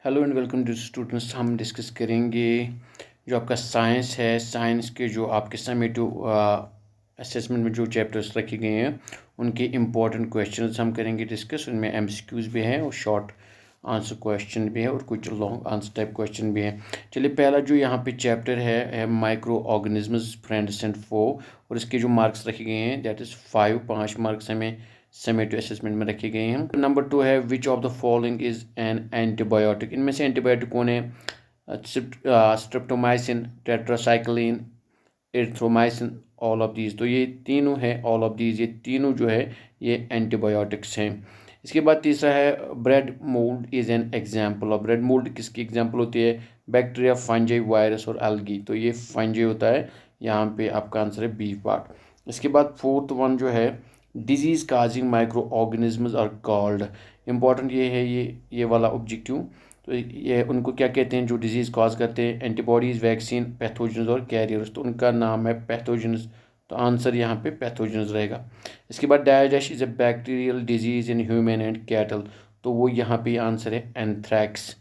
Hello and welcome to students. हम discuss करेंगे जो आपका साइंस है, साइंस के जो आपके समेटिव असेसमेंट में जो चैप्टर्स रखे गए हैं उनके इम्पोर्टेंट क्वेश्चंस हम करेंगे डिस्कस। उनमें एमसीक्यूज़ भी हैं और शॉर्ट आंसर क्वेश्चन भी है और कुछ लॉन्ग आंसर टाइप क्वेश्चन भी है। चलिए, पहला जो यहाँ पे चैप्टर है माइक्रो ऑर्गेनिजम्स फ्रेंड्स एंड फो, और इसके जो मार्क्स रखे गए हैं दैट इज़ 5 मार्क्स हमें समेटिव असेसमेंट में रखे गए हैं। नंबर 2 है which of the following is an antibiotic. इनमें से एंटीबायोटिक कौन है? Streptomycin, tetracycline, erythromycin, all of these. तो ये तीनों है, ऑल ऑफ दीज, ये तीनों जो है ये एंटीबायोटिक्स हैं। इसके बाद तीसरा है bread mould is an example of. Bread mould किसकी एग्जाम्पल होती है? बैक्टीरिया, फंजाई, वायरस और एल्गी। तो ये फंजाई होता है, यहाँ पे आपका आंसर है बी पार्ट। इसके बाद फोर्थ वन जो है disease causing micro organisms are called. Important ये है, ये वाला ऑब्जेक्टिव। तो ये उनको क्या कहते हैं जो डिजीज़ कॉज करते हैं? एंटीबॉडीज़, वैक्सीन, पैथोजन्स और कैरियर्स। तो उनका नाम है पैथोजन्स। तो आंसर यहाँ पे पैथोजन्स रहेगा। इसके बाद डायजेश is a bacterial disease in human and cattle. तो वो यहाँ पे आंसर है एंथ्रैक्स।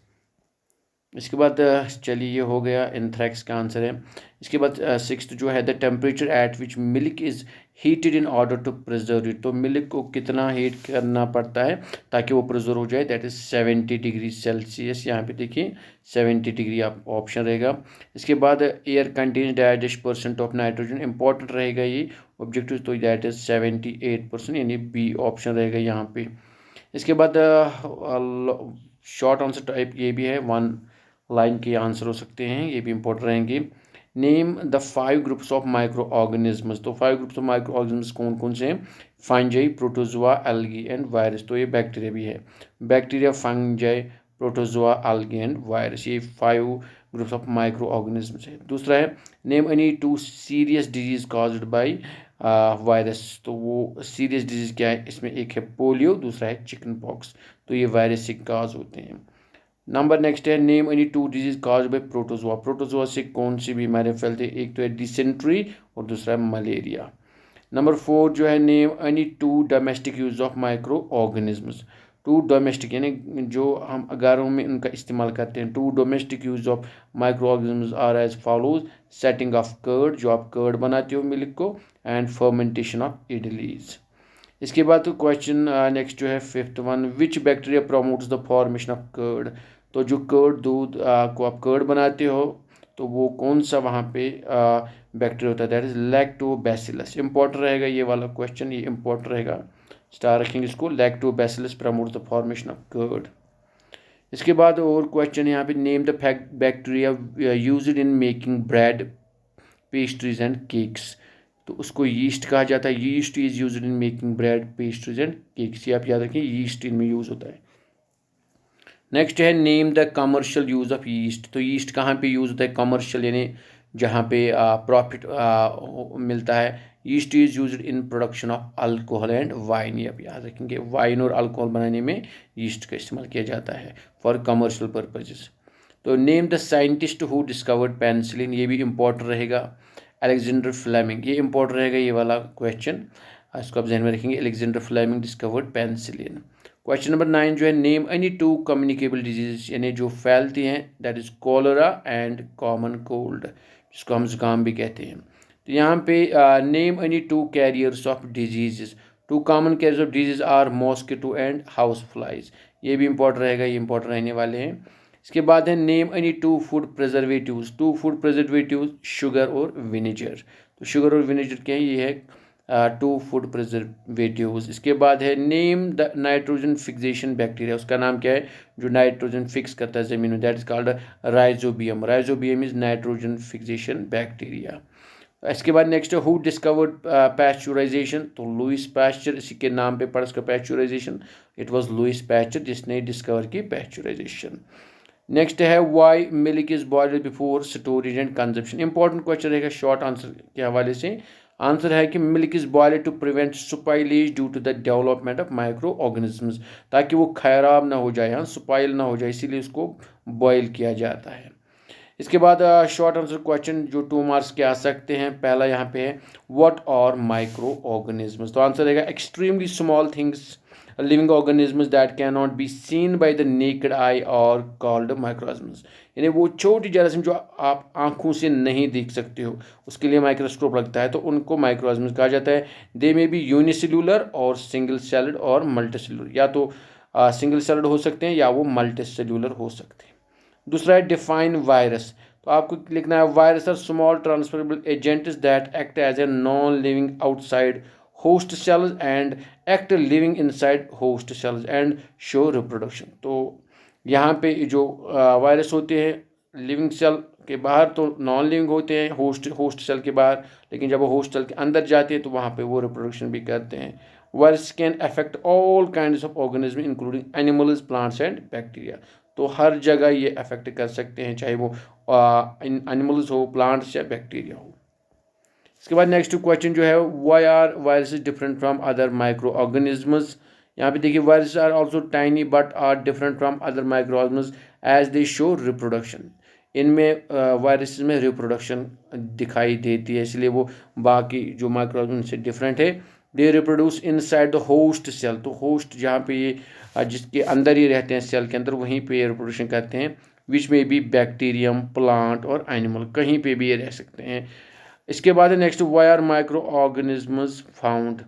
इसके बाद चलिए, ये हो गया, एंथ्रैक्स का आंसर है। इसके बाद सिक्स्थ जो है the temperature at which milk is heated in order to preserve it. तो मिल्क को कितना हीट करना पड़ता है ताकि वो प्रिजर्व हो जाए? That is 70 degree Celsius. यहाँ पे देखिए 70 डिग्री आप ऑप्शन रहेगा। इसके बाद air contains -% of nitrogen. Important रहेगा ये ऑब्जेक्टिव, तो दैट इज़ 78%, यानी बी ऑप्शन रहेगा यहाँ पे। इसके बाद शॉर्ट आंसर टाइप ये भी है, 1 लाइन के आंसर हो सकते हैं, ये भी इंपॉर्टेंट रहेंगे। Name the 5 groups of micro organisms. तो 5 ग्रुप्स ऑफ माइक्रो ऑर्गेनिजम्स कौन कौन से हैं? Fungi, protozoa, algae and virus. तो ये बैक्टीरिया भी है, bacteria, fungi, protozoa, algae and virus, ये 5 ग्रुप्स ऑफ माइक्रो ऑर्गेनिजम्स है। दूसरा है name any 2 serious disease caused by virus. तो वो सीरियस डिजीज क्या है? इसमें एक है पोलियो, दूसरा है चिकन पॉक्स। तो ये वायरस से काज होते हैं। नंबर नेक्स्ट है name any 2 disease caused by protozoa. Protozoa से कौन सी बीमारियां फैलती है? एक तो है डिसेंट्री और दूसरा है मलेरिया। नंबर 4 जो है name any 2 domestic use of micro organisms. 2 domestic यानी जो हम घरों में उनका इस्तेमाल करते हैं। 2 domestic use of micro organisms are as follows: setting of curd, जो आप कर्ड बनाते हो मिल्क को, एंड फर्मेंटेशन ऑफ इडलीज। इसके बाद तो क्वेश्चन नेक्स्ट जो है fifth one, which bacteria promotes the formation of curd. तो जो कर्ड दूध को आप कर्ड बनाते हो, तो वो कौन सा वहाँ पे बैक्टीरिया होता है? That is lactobacillus. इंपॉर्टेंट रहेगा ये वाला क्वेश्चन, ये इंपॉर्टेंट रहेगा, स्टार रखेंगे इसको। Lactobacillus promotes the formation of curd. इसके बाद और क्वेश्चन यहाँ पे name the bacteria used in making bread, pastries and cakes. तो उसको यीस्ट कहा जाता है। Yeast is used in making bread, pastries and cakes. ये आप याद रखें, यीस्ट इनमें यूज होता है। नेक्स्ट है name the commercial use of yeast. तो यीस्ट कहाँ पे यूज होता है? कमर्शियल यानी जहाँ पे प्रॉफिट मिलता है। Yeast is used in production of alcohol and wine. ये आप याद रखेंगे, वाइन और अल्कोहल बनाने में यीस्ट का इस्तेमाल किया जाता है फॉर कमर्शियल पर्पजेज। तो name the scientist who discovered penicillin. ये भी इंपॉर्टेंट रहेगा, अलेक्जेंडर फ्लेमिंग। ये इंपॉर्टेंट रहेगा ये वाला क्वेश्चन, इसको आप ध्यान में रखेंगे। Alexander Fleming discovered penicillin. Question number 9 जो है नेम एनी 2 कम्युनिकेबल डिजीज, यानी जो फैलती हैं, that is cholera and common cold, जिसको हम जुकाम भी कहते हैं। तो यहाँ पे name any 2 carriers of diseases. 2 common carriers of disease are mosquito and house flies. ये भी इंपॉर्टेंट रहेगा, ये इंपॉर्टेंट रहने वाले हैं। इसके बाद है name any 2 food preservatives. 2 food preservatives, sugar और विनेगर। तो शुगर और विनेगर क्या है? ये है 2 फूड प्रिजर्वेटिव्स। इसके बाद है name the nitrogen fixation bacteria. उसका नाम क्या है जो नाइट्रोजन फिक्स करता है जमीन में? That is called rhizobium. Rhizobium is nitrogen fixation bacteria. इसके बाद नेक्स्ट है हु डिस्कवर्ड पैस्चुराइजेशन। तो लुइस पैस्चर, इसी के नाम पे पड़ा इसका pasteurisation. It was Louis Pasteur जिसने डिस्कवर की पैस्चुराइजेशन। नेक्स्ट है why milk is boiled before storage and consumption. Important question रहेगा शॉर्ट आंसर के हवाले से। आंसर है कि milk is boiled to prevent spoilage due to the development of micro organisms, ताकि वो खराब ना हो जाए, हाँ, स्पाइल ना हो जाए, इसीलिए उसको बॉयल किया जाता है। इसके बाद शॉर्ट आंसर क्वेश्चन जो 2 मार्क्स के आ सकते हैं। पहला यहाँ पे है व्हाट आर माइक्रो ऑर्गेनिजम्स। तो आंसर रहेगा extremely small things living organisms that can not be seen by the naked eye और कॉल्ड माइक्रोऑर्गेनिजम्स, यानी वो छोटी जरासीम जो आप आंखों से नहीं देख सकते हो, उसके लिए माइक्रोस्कोप लगता है, तो उनको माइक्रोऑर्गेनिजम्स कहा जाता है। दे मे बी यूनिसेल्यूलर और सिंगल सेल्ड और मल्टीसेल्यूलर, या तो सिंगल सेल्ड हो सकते हैं या वो मल्टीसेल्यूलर हो सकते हैं। दूसरा है डिफाइन वायरस, तो आपको लिखना है virus are small transferable agents that act as a non living outside host cells and act living inside host cells and show reproduction. तो यहाँ पे जो वायरस होते हैं लिविंग सेल के बाहर तो नॉन लिविंग होते हैं होस्ट सेल के बाहर, लेकिन जब वो होस्ट सेल के अंदर जाते हैं तो वहाँ पे वो रिप्रोडक्शन भी करते हैं। Virus can affect all kinds of organism including animals, plants and bacteria, तो हर जगह ये अफेक्ट कर सकते हैं, चाहे वो एनिमल्स हो, प्लांट्स या बैक्टीरिया हो। इसके बाद नेक्स्ट क्वेश्चन जो है, why are viruses different from other micro organisms. यहाँ पे देखिए viruses are also tiny but are different from other micro organisms as they show reproduction. इनमें वायरसेस में रिप्रोडक्शन दिखाई देती है, इसलिए वो बाकी जो माइक्रो ऑर्गेनिज्म से डिफरेंट है। They reproduce inside the host cell, तो होस्ट जहाँ पे ये जिसके अंदर ही रहते हैं सेल के अंदर, वहीं पे ये रिप्रोडक्शन करते हैं। विच में भी बैक्टीरियम, प्लांट और एनिमल, कहीं पे भी ये रह सकते हैं। इसके बाद है next, why are micro organisms found,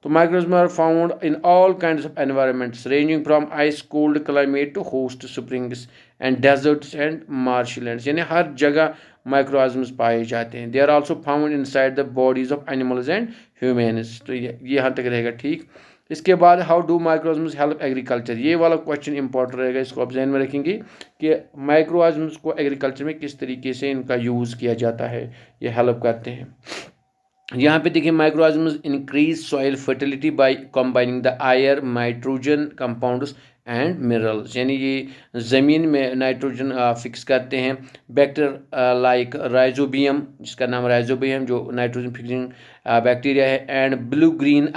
तो microorganism are found in all kinds of environments ranging from ice cold climate to host springs and deserts and marshlands, यानी हर जगह माइक्रोऑर्गेनिजम्स पाए जाते हैं। They are also found inside the bodies of animals and humans, तो ये यहाँ तक रहेगा ठीक। इसके बाद how do microorganisms help agriculture, ये वाला क्वेश्चन इंपॉर्टेंट रहेगा, इसको आप ध्यान में रखेंगे कि माइक्रोऑर्गेनिजम्स को एग्रीकल्चर में किस तरीके से इनका यूज़ किया जाता है, ये हेल्प करते हैं। यहाँ पे देखिए microorganisms increase soil fertility by combining the air nitrogen compounds and minerals, यानी ये ज़मीन में नाइट्रोजन फिक्स करते हैं। बैक्टीरिया लाइक राइजोबियम, जिसका नाम राइजोबियम जो नाइट्रोजन फिक्सिंग बैक्टीरिया है, and blue green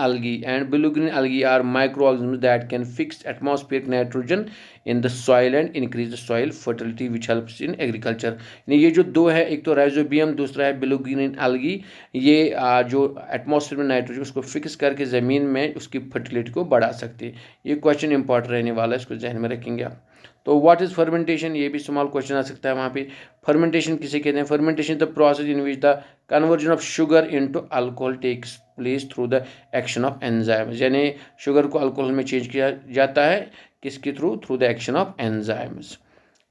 algae are microorganisms that can fix atmospheric nitrogen in the soil and increase the soil fertility which helps in agriculture. ये जो दो है, एक तो राइजोबियम, दूसरा है ब्लू ग्रीन algae, ये जो एटमॉस्फेयर में नाइट्रोजन उसको फिक्स करके ज़मीन में उसकी फर्टिलिटी को बढ़ा सकती है। ये क्वेश्चन इंपॉर्टेंट रहने वाला है, इसको जहन में रखेंगे आप। तो व्हाट इज़ फर्मेंटेशन, ये भी स्मॉल क्वेश्चन आ सकता है वहाँ पे। फर्मेंटेशन किसे कहते हैं? Fermentation the process in which the conversion of sugar into alcohol takes place through the action of enzymes, यानी शुगर को अल्कोहल में चेंज किया जाता है किसके through the action of enzymes.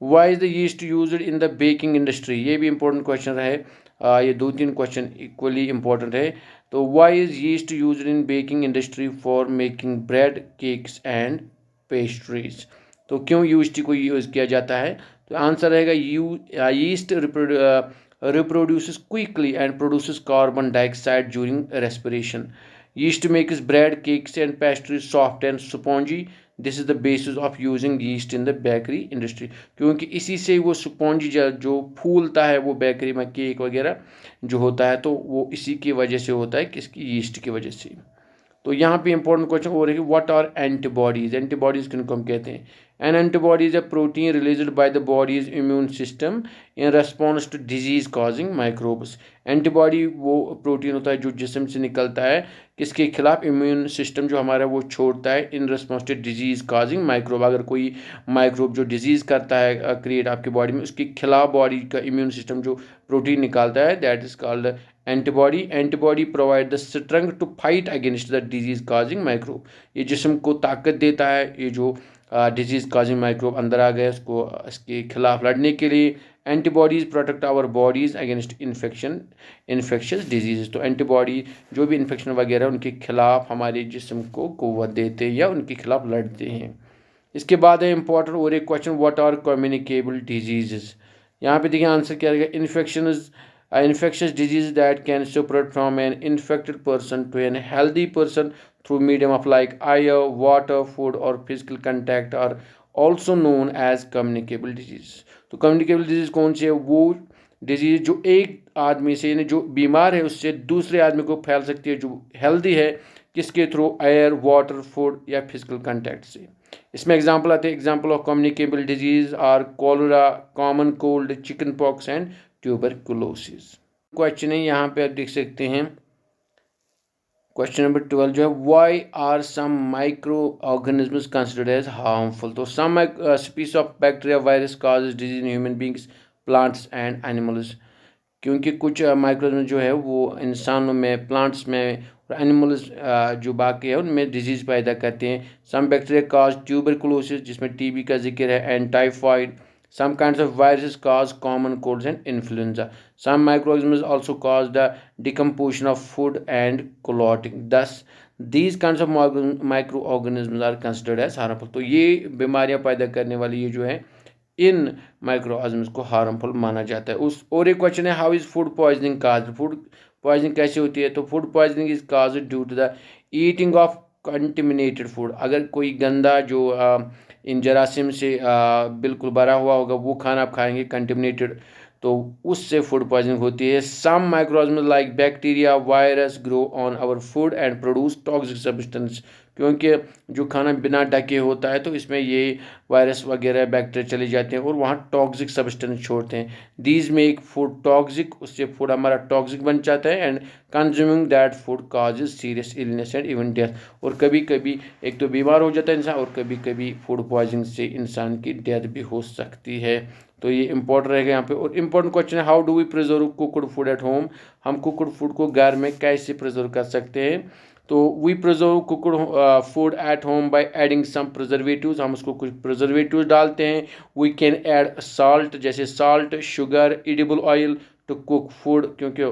Why is the yeast used in the baking industry, ये भी important question रहे, ये 2-3 क्वेश्चन इक्वली इंपॉर्टेंट है। तो why is yeast used in baking industry for making bread, cakes and pastries, तो क्यों yeast को use किया जाता है? तो आंसर रहेगा yeast reproduces quickly and produces carbon dioxide during respiration. Yeast makes bread, cakes and pastries soft and spongy. This is the basis of using yeast in the bakery industry. क्योंकि इसी से वो spongy जो फूलता है वो bakery में cake वगैरह जो होता है, तो वो इसी की वजह से होता है, किसकी? यीस्ट की वजह से। तो यहाँ पे इंपॉर्टेंट क्वेश्चन हो रही है, व्हाट आर एंटीबॉडीज, एंटीबॉडीज किनको हम कहते हैं? An antibody is a protein released by the body's immune system in response to disease causing microbes. Antibody वो प्रोटीन होता है जो जिस्म से निकलता है, किसके खिलाफ? इम्यून सिस्टम जो हमारा वो छोड़ता है in response to disease causing microbe. अगर कोई माइक्रोब जो डिजीज करता है क्रिएट आपकी बॉडी में, उसके खिलाफ बॉडी का इम्यून सिस्टम जो प्रोटीन निकालता है, that is called antibody. Antibody provide the strength to fight against the disease causing microbe, ये जिस्म को ताकत देता है, ये जो डिजीज कॉजिंग माइक्रोब अंदर आ गए उसको इसके खिलाफ लड़ने के लिए। Antibodies protect our bodies against infectious disease, तो एंटीबॉडी जो भी इन्फेक्शन वगैरह उनके खिलाफ हमारे जिस्म को कुव्वत देते हैं या उनके खिलाफ लड़ते हैं। इसके बाद है इंपॉर्टेंट और एक question, what are communicable diseases. यहाँ पे देखिए आंसर क्या रहेगा? infectious disease that can spread from an infected person to an healthy person through medium of like air, water, food or physical contact are also known as communicable disease। तो communicable disease कौन सी है? वो disease जो एक आदमी से, यानी जो बीमार है उससे दूसरे आदमी को फैल सकती है, जो हेल्दी है, किसके थ्रू? एयर, वाटर, फूड या फिजिकल कंटैक्ट से। इसमें एग्जाम्पल आते हैं, example of communicable disease are cholera, common cold, chicken pox and tuberculosis. Question है यहाँ पे आप देख सकते हैं, क्वेश्चन नंबर 12 जो है why are some micro organisms considered as harmful. तो some species of bacteria virus causes disease in human beings plants and animals. क्योंकि कुछ माइक्रोऑर्गेनिज्म जो है वो इंसानों में, प्लांट्स में और एनिमल्स जो बाकी है उनमें डिजीज़ पैदा करते हैं। सम बैक्टीरिया काज ट्यूबरकुलोसिस, जिसमें टीबी का जिक्र है, and typhoid. Some kinds of viruses cause common colds and influenza. Some microorganisms also cause the decomposition of food and clotting. Thus these kinds of microorganisms are considered as harmful. तो ये बीमारियां पैदा करने वाली ये जो है इन माइक्रो ऑर्गेनिज्म्स को हार्मफुल माना जाता है। उस और एक क्वेश्चन है how is food poisoning cause. Food poisoning कैसे होती है। तो food poisoning is cause due to the eating of contaminated food. अगर कोई गंदा जो इन जरासीम से बिल्कुल भरा हुआ होगा वो खाना आप खाएंगे कंटेमिनेटेड, तो उससे फूड पॉइजनिंग होती है। Some microorganism like bacteria virus grow on our food and produce toxic substance. क्योंकि जो खाना बिना ढके होता है तो इसमें ये वायरस वगैरह बैक्टीरिया चले जाते हैं और वहाँ टॉक्सिक सब्सटेंस छोड़ते हैं। दीज मेक फूड टॉक्सिक, उससे फूड हमारा टॉक्सिक बन जाता है। And consuming that food causes serious illness and even death. और कभी कभी एक तो बीमार हो जाता है इंसान और कभी कभी फूड पॉइजनिंग से इंसान की डेथ भी हो सकती है। तो ये इंपॉर्टेंट रहेगा यहाँ पे। और इम्पोर्टेंट क्वेश्चन है how do we preserve cooked food at home. हम कुकड फूड को घर में कैसे प्रिजर्व कर सकते हैं। तो we preserve cooked food at home by adding some preservatives. हम उसको कुछ प्रिजर्वेटिव्स डालते हैं। वी कैन ऐड साल्ट, जैसे salt, sugar, edible oil to cook food, क्योंकि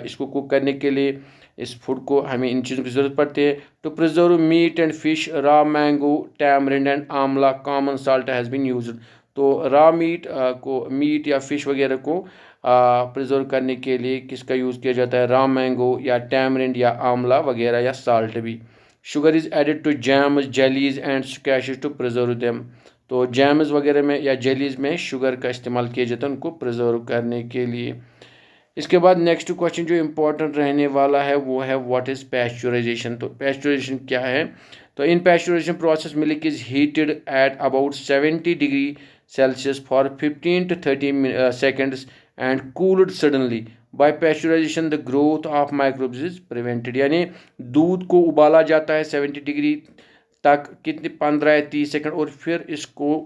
इसको कुक करने के लिए इस फूड को हमें इन चीज़ों की ज़रूरत पड़ती है। To preserve meat and fish, raw mango, tamarind and amla, common salt has been used. तो रॉ मीट को, मीट या फिश वगैरह को प्रिजर्व करने के लिए किसका यूज़ किया जाता है, रॉ मैंगो या टैमरिंड या आंवला वगैरह या साल्ट भी। Sugar is added to jams, jellies and squashes to preserve them. तो जैम्स वगैरह में या जेलीज में शुगर का इस्तेमाल किया जाता है उनको प्रिजर्व करने के लिए। इसके बाद नेक्स्ट क्वेश्चन जो इम्पोर्टेंट रहने वाला है वो है व्हाट इज़ पैस्चराइजेशन। तो पैस्चराइजेशन क्या है। तो in pasteurisation process milk is heated at about 70 degree Celsius for 15 to 30 seconds and cooled suddenly. By pasteurization the growth of microbes is prevented. यानी दूध को उबाला जाता है 70 डिग्री तक, कितने 15 या 30 सेकंड, और फिर इसको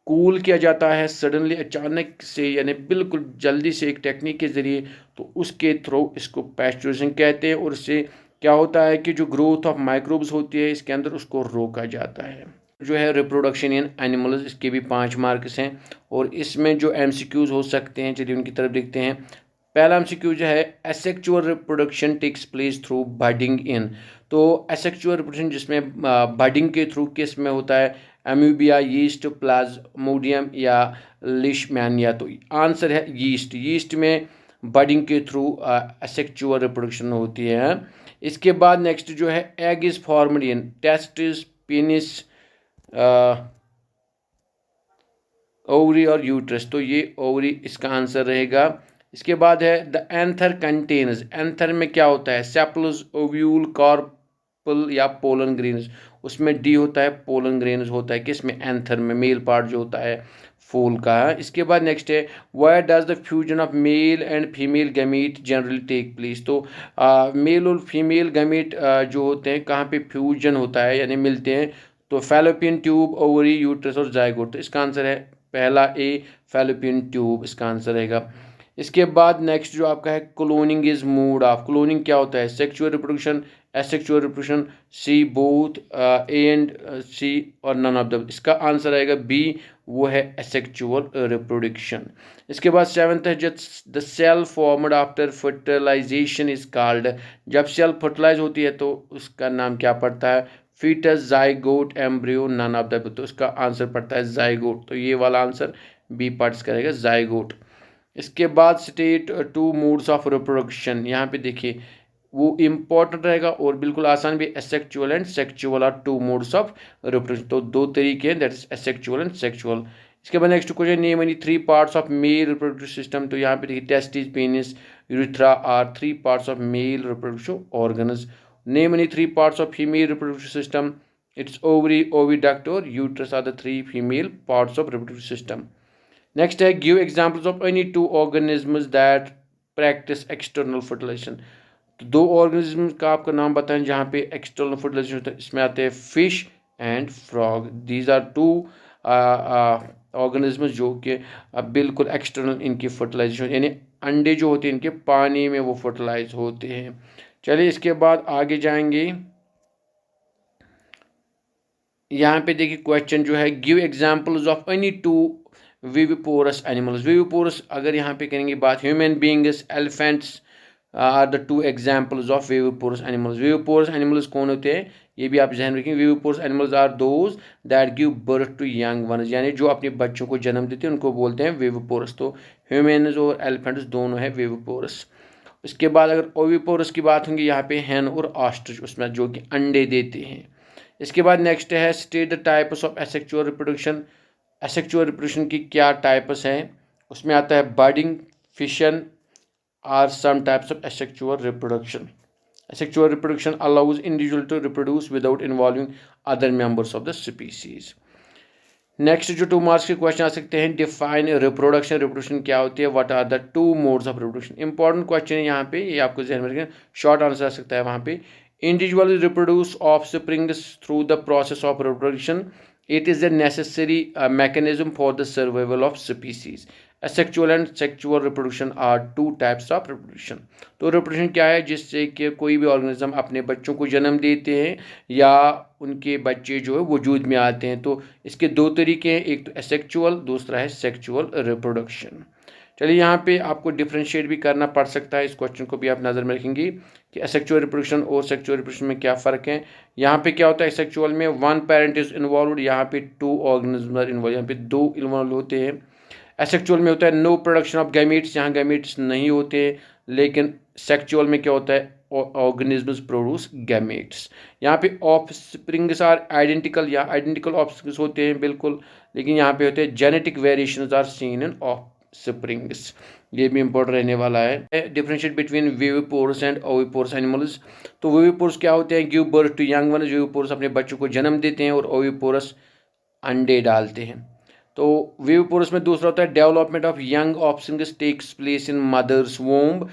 कूल किया जाता है सडनली, अचानक से, यानी बिल्कुल जल्दी से एक टेक्निक के ज़रिए। तो उसके थ्रू इसको पैस्चराइजेशन कहते हैं। और इससे क्या होता है कि जो ग्रोथ ऑफ माइक्रोब्स होती है इसके अंदर उसको रोका जाता है। जो है रिप्रोडक्शन इन एनिमल्स, इसके भी 5 मार्क्स हैं। और इसमें जो एमसीक्यूज हो सकते हैं, चलिए उनकी तरफ देखते हैं। पहला एमसीक्यू जो है asexual reproduction takes place through budding in. तो एसेक्चुअल रिप्रोडक्शन जिसमें बडिंग के थ्रू किस में होता है, अम्यूबिया, यीस्ट, प्लाज्मोडियम या लिशमैनिया। तो आंसर है यीस्ट। यीस्ट में बडिंग के थ्रू एसेक्चुअल रिप्रोडक्शन होती है। इसके बाद नेक्स्ट जो है egg is formed in testis, penis, ovary और यूट्रस। तो ये ओवरी इसका आंसर रहेगा। इसके बाद है द एंथर कंटेन्स। एंथर में क्या होता है, सेपल्स, ओव्यूल, कार्पल या पोलन ग्रेन्स। उसमें डी होता है, पोलन ग्रेन्स होता है किसमें, एंथर में, मेल पार्ट जो होता है फूल का। इसके बाद नेक्स्ट है where does the fusion of male and female gamete generally take place. तो मेल और फीमेल गैमीट जो होते हैं कहाँ पे फ्यूजन होता है यानी मिलते हैं। तो फैलोपियन ट्यूब, ओवरी, यूट्रस और जाइगोट। तो इसका आंसर है पहला ए, फैलोपियन ट्यूब इसका आंसर रहेगा। इसके बाद नेक्स्ट जो आपका है cloning is mode of. Cloning क्या होता है, sexual reproduction, asexual reproduction, C both, A and C और नन ऑफ द। इसका आंसर आएगा बी, वो है एसेक्सुअल रिप्रोडक्शन। इसके बाद सेवंथ है the cell formed after fertilisation is called. जब सेल फर्टिलाइज होती है तो उसका नाम क्या पड़ता है, foetus, zygote, embryo, none of the. तो इसका आंसर पड़ता है जाइगोट। तो ये वाला आंसर बी पार्ट्स करेगा जाइगोट। इसके बाद स्टेट 2 मोड्स ऑफ रिप्रोडक्शन। यहाँ पे देखिए वो इम्पोर्टेंट रहेगा और बिल्कुल आसान भी। Asexual and sexual are 2 modes of reproduction. तो 2 तरीके हैं, that is asexual and sexual. इसके बाद next question name any 3 parts of male reproductive system. तो यहाँ पे देखिए testis, penis, urethra are 3 parts of male reproductive organs. Name any 3 parts of female reproductive system. It's ovary, oviduct और uterus are the 3 female parts of reproductive system. Next है give examples of any 2 organisms that practice external fertilization. तो दो organism का आपका नाम बताएं जहाँ पे एक्सटर्नल फर्टिलाइजेशन होता है। इसमें आते हैं fish and frog. These are two organism जो कि बिल्कुल एक्सटर्नल इनकी फर्टिलाइजेशन, यानी अंडे जो होते हैं इनके पानी में वो फर्टिलाइज होते हैं। चलिए इसके बाद आगे जाएंगे। यहाँ पे देखिए क्वेश्चन जो है, give examples of any two viviparous animals. Viviparous अगर यहाँ पे करेंगे बात, human beings, elephants are the two examples of viviparous animals. Viviparous animals कौन होते हैं ये भी आप ध्यान रखेंगे। Viviparous animals are those that give birth to young ones, यानी जो अपने बच्चों को जन्म देते हैं उनको बोलते हैं विविपोरस। तो ह्यूमन्स और एलिफेंट्स दोनों है विविपोरस। इसके बाद अगर ओविपोरस की बात होंगी, यहाँ पे हैन और ऑस्ट्रिच उसमें जो कि अंडे देते हैं। इसके बाद नेक्स्ट है state the types of asexual reproduction. Asexual reproduction की क्या टाइप्स हैं, उसमें आता है budding, fission are some types of asexual reproduction. Asexual reproduction allows individual to reproduce without involving other members of the species. Next जो 2 marks के question आ सकते हैं, डिफाइन रिप्रोडक्शन। रिप्रोडक्शन क्या होती है, what are the 2 modes of reproduction. Important question है यहाँ पे, ये आपको ध्यान में रखना। शॉर्ट आंसर आ सकता है वहाँ पे, individual reproduce offsprings through the process of reproduction, it is a necessary mechanism for the survival of species. Asexual and sexual reproduction are 2 types of reproduction. तो रिप्रोडक्शन क्या है, जिससे कि कोई भी ऑर्गेनिज्म अपने बच्चों को जन्म देते हैं या उनके बच्चे जो है वजूद में आते हैं। तो इसके 2 तरीके हैं, एक तो एसेक्चुअल, दूसरा है सेक्चुअल रिप्रोडक्शन। चलिए यहाँ पे आपको डिफ्रेंशिएट भी करना पड़ सकता है, इस क्वेश्चन को भी आप नज़र में रखेंगे कि एसेक्चुअल रिप्रोडक्शन और सेक्चुअल रिप्रोडक्शन में क्या फ़र्क है। यहाँ पे क्या होता है, सेक्चुअल में 1 पेरेंट इज इन्वॉल्व, यहाँ पे 2 ऑर्गेनिज्म आर इन्वॉल्व, यहाँ पे 2 इन्वॉल्व होते हैं। एसेक्चुअल में होता है नो प्रोडक्शन ऑफ गैमीट्स, यहाँ गैमीट्स नहीं होते, लेकिन सेक्चुअल में क्या होता है, ऑर्गेनिजम्स प्रोड्यूस गैमेट्स। यहाँ पे ऑफस्प्रिंग्स आर आइडेंटिकल, या आइडेंटिकल ऑफस्प्रिंग्स होते हैं बिल्कुल, लेकिन यहाँ पे होते हैं genetic variations are seen in offsprings. ये भी इंपॉर्टेंट रहने वाला है। Differentiate between viviparous and oviparous animals. तो विविपोरस क्या होते हैं, give birth to young ones. Viviparous अपने बच्चों को जन्म देते हैं और ओविपोरस अंडे डालते हैं। तो विविपोरस में दूसरा होता है development of young offsprings takes place in mother's womb.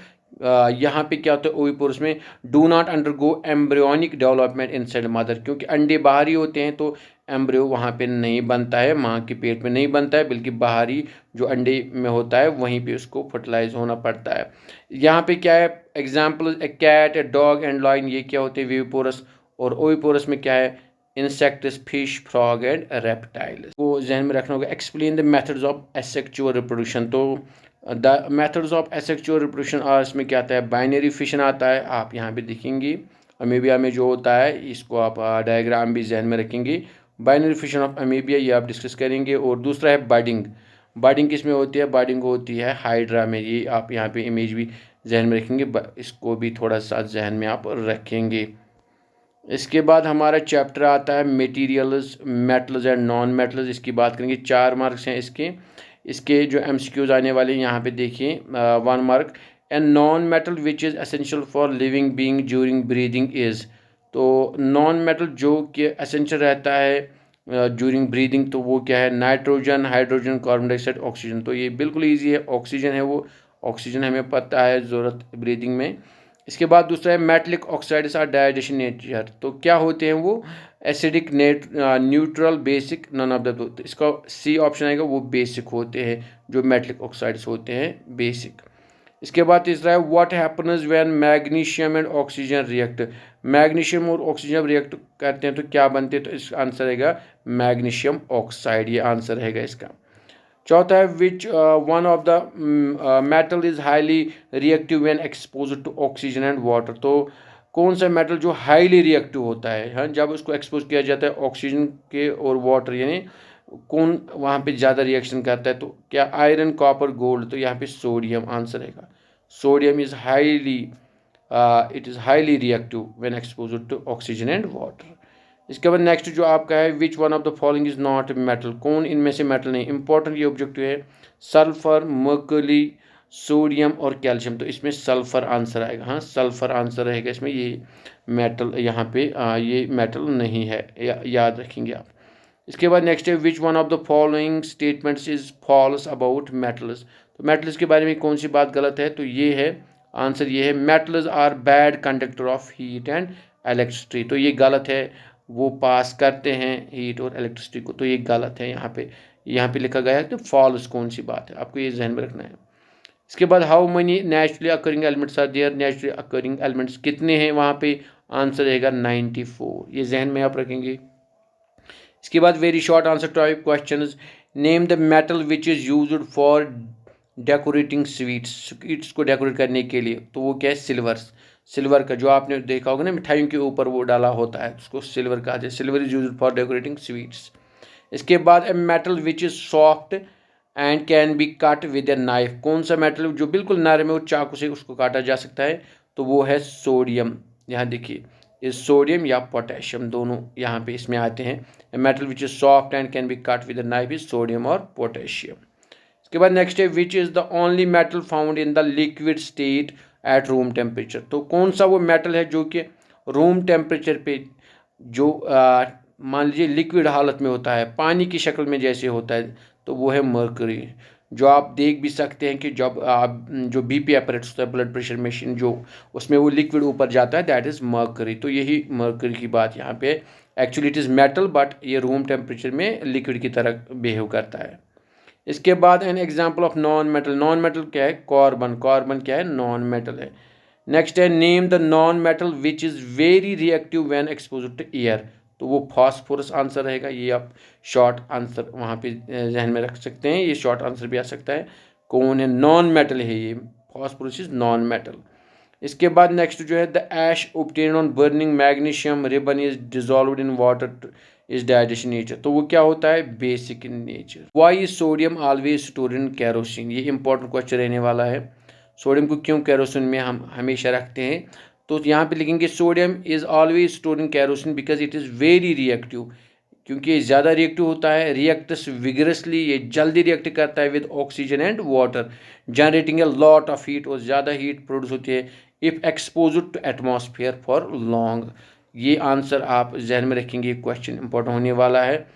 यहाँ पे क्या होता है, ओविपोरस में do not undergo embryonic development inside mother, क्योंकि अंडे बाहरी होते हैं तो एम्ब्रियो वहाँ पे नहीं बनता है, माँ के पेट में नहीं बनता है, बल्कि बाहरी जो अंडे में होता है वहीं पे उसको फर्टिलाइज होना पड़ता है। यहाँ पे क्या है, example a cat, a dog and lion, ये क्या होते हैं विविपोरस। और ओविपोरस में क्या है, insects, fish, frog and reptiles. वो जहन में रखना होगा। Explain the methods of asexual reproduction. तो the methods of asexual reproduction are, इसमें क्या आता है, बाइनरी फिशन आता है, आप यहाँ पे देखेंगे। अमीबिया में जो होता है, इसको आप डायग्राम भी जहन में रखेंगे। बाइनरी फिशन ऑफ अमीबिया ये आप डिस्कस करेंगे। और दूसरा है बर्डिंग। बर्डिंग किस में होती है, बर्डिंग होती है हाइड्रा में, ये आप यहाँ पे इमेज भी जहन में रखेंगे, इसको भी थोड़ा सा जहन में आप रखेंगे। इसके बाद हमारा चैप्टर आता है materials, metals and non metals. इसकी बात करेंगे, 4 मार्क्स हैं इसके जो एमसीक्यूज आने वाले हैं यहाँ पे देखिए। 1 mark, and non metal which is essential for living being during breathing is. तो नॉन मेटल जो कि एसेंशियल रहता है ड्यूरिंग ब्रीदिंग, तो वो क्या है, nitrogen, hydrogen, carbon dioxide, oxygen. तो ये बिल्कुल ईजी है, ऑक्सीजन है, वो ऑक्सीजन हमें पता है ज़रूरत ब्रीदिंग में। इसके बाद दूसरा है metallic oxides are digestion nature. तो क्या होते हैं वो, acidic, neutral, basic, none of the. इसका सी ऑप्शन आएगा, वो बेसिक होते हैं जो मेटलिक ऑक्साइड्स होते हैं, बेसिक। इसके बाद तीसरा है what happens when magnesium and oxygen react. Magnesium और ऑक्सीजन रिएक्ट करते हैं तो क्या बनते हैं, तो इसका आंसर रहेगा मैग्नीशियम ऑक्साइड, ये आंसर रहेगा इसका। चौथा है which one of the metal is highly reactive when exposed to oxygen and water. तो कौन सा मेटल जो हाईली रिएक्टिव होता है, हाँ, जब उसको एक्सपोज किया जाता है ऑक्सीजन के और वाटर, यानी कौन वहाँ पे ज़्यादा रिएक्शन करता है, तो क्या आयरन, कॉपर, गोल्ड। तो यहाँ पे सोडियम आंसर रहेगा। Sodium is highly it is highly reactive when exposed to oxygen and water. इसके बाद नेक्स्ट जो आपका है, which one of the following is not metal. कौन इनमें से मेटल नहीं, इंपॉर्टेंट ये ऑब्जेक्टिव है। सल्फर, मर्करी, सोडियम और कैल्शियम। तो इसमें सल्फर आंसर आएगा, हाँ, सल्फर आंसर रहेगा इसमें। ये मेटल यहाँ पे ये मेटल नहीं है, याद रखेंगे आप। इसके बाद नेक्स्ट है which one of the following statements is false about metals. तो मेटल्स के बारे में कौन सी बात गलत है, तो ये है आंसर ये है metals are bad conductor of heat and electricity. तो ये गलत है, वो पास करते हैं हीट और इलेक्ट्रिसिटी को, तो ये गलत है। यहाँ पे लिखा गया है तो फॉल्स कौन सी बात है, आपको ये जहन में रखना है। इसके बाद how many naturally occurring elements are there, naturally occurring elements कितने हैं वहाँ पे, आंसर रहेगा 94, ये जहन में आप रखेंगे। इसके बाद very short answer type questions, name the metal which is used for decorating sweets को डेकोरेट करने के लिए, तो वो क्या है, सिल्वर का, जो आपने देखा होगा ना मिठाइयों के ऊपर वो डाला होता है, उसको सिल्वर कहा जाए, silver is used for decorating sweets. इसके बाद a metal which is soft and can be cut with a knife, कौन सा मेटल जो बिल्कुल नरम है और चाकू से उसको काटा जा सकता है, तो वो है सोडियम। यहाँ देखिए इस सोडियम या पोटेशियम दोनों यहाँ पे इसमें आते हैं। A metal which is soft and can be cut with a knife is sodium और पोटेशियम। इसके बाद नेक्स्ट है which is the only metal found in the liquid state at room temperature, तो कौन सा वो मेटल है जो कि रूम टेम्परेचर पे जो मान लीजिए लिक्विड हालत में होता है, पानी की शक्ल में जैसे होता है, तो वो है मर्करी। जो आप देख भी सकते हैं कि जब आप जो बीपी अपरेट्स होता है, ब्लड प्रेशर मशीन, जो उसमें वो लिक्विड ऊपर जाता है, दैट इज़ मर्करी। तो यही मर्करी की बात यहाँ पे, actually it is metal but ये रूम टेम्परेचर में लिक्विड की तरह बिहेव करता है। इसके बाद an example of non metal, non metal क्या है, कार्बन, कार्बन क्या है, नॉन मेटल है। नेक्स्ट है name the non metal which is very reactive when exposed to air, तो वो फॉस्फोरस आंसर रहेगा। ये आप शॉर्ट आंसर वहाँ पे जहन में रख सकते हैं, ये शॉर्ट आंसर भी आ सकता है। कौन है, नॉन मेटल है ये, फॉस्फोरस इज नॉन मेटल। इसके बाद नेक्स्ट जो है the ash obtained on burning magnesium ribbon is dissolved in water is digestion nature, तो वो क्या होता है, basic in nature. Why is sodium always stored in kerosene, ये इंपॉर्टेंट क्वेश्चन रहने वाला है। सोडियम को क्यों कैरोसिन में हम हमेशा रखते हैं, तो यहाँ पे लिखेंगे sodium is always stored in kerosene because it is very reactive, क्योंकि ये ज़्यादा रिएक्टिव होता है, रिएक्ट्स विगरसली, ये जल्दी रिएक्ट करता है with oxygen and water, generating a lot of heat, और ज़्यादा हीट प्रोड्यूस होती है if exposed to atmosphere for long. ये आंसर आप जहन में रखेंगे, क्वेश्चन इंपॉर्टेंट होने वाला है।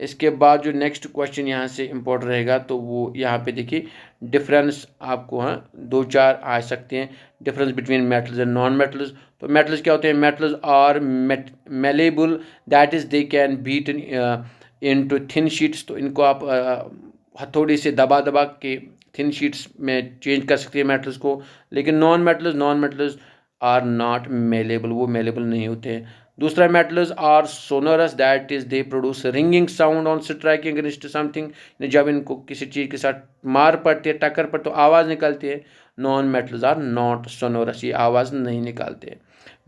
इसके बाद जो नेक्स्ट क्वेश्चन यहाँ से इम्पोर्टेंट रहेगा, तो वो यहाँ पे देखिए डिफरेंस आपको, हाँ, 2-4 आ सकते हैं, difference between metals and non metals. तो मेटल्स क्या होते हैं, metals are malleable, that is they can beat into thin sheets, तो इनको आप हथौड़ी से दबा दबा के थिन शीट्स में चेंज कर सकते हैं मेटल्स को। लेकिन non metals are not malleable, वो मेलेबल नहीं होते हैं। दूसरा metals are sonorous, that is they produce ringing sound on striking against something, जब इनको किसी चीज़ के साथ मार पड़ती है, टक्कर पर, तो आवाज़ निकलती है। Non metals are not sonorous, ये आवाज़ नहीं निकालते।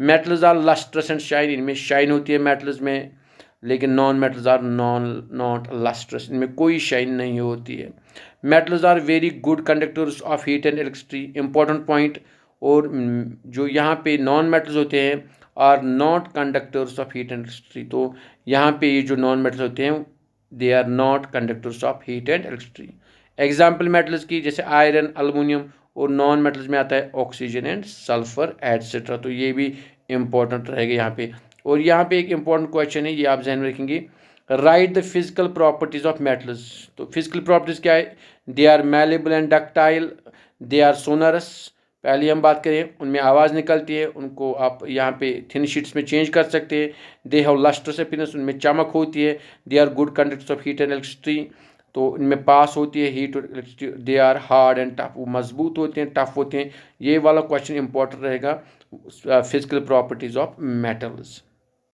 Metals are lustrous and shine, इनमें शाइन होती है मेटल्स में, लेकिन non metals are not lustrous, इनमें कोई शाइन नहीं होती है। Metals are very good conductors of heat and electricity, important point. और जो यहाँ पे नॉन मेटल्स होते हैं are not conductors of heat and electricity, तो यहाँ पे ये जो नॉन मेटल्स होते हैं they are not conductors of heat and electricity. Example metals की जैसे आयरन, अल्युमिनियम, और नॉन मेटल्स में आता है ऑक्सीजन एंड सल्फर एटसेट्रा, तो ये भी इंपॉर्टेंट रहेगा यहाँ पे। और यहाँ पे एक इंपॉर्टेंट क्वेश्चन है, ये आप ध्यान में रखेंगे, write the physical properties of metals, तो फिजिकल प्रॉपर्टीज क्या है, they are malleable and ductile, they are sonorous, पहले हम बात करें उनमें आवाज़ निकलती है, उनको आप यहाँ पे थिन शीट्स में चेंज कर सकते हैं। दे हैव लस्ट्रस अपीयरेंस, उनमें चमक होती है। They are good conductors of heat and electricity, तो इनमें पास होती है हीट और electricity. They are hard and tough, वो मजबूत होते हैं, टफ होते हैं। ये वाला क्वेश्चन इंपॉर्टेंट रहेगा, फिजिकल प्रॉपर्टीज ऑफ मेटल्स।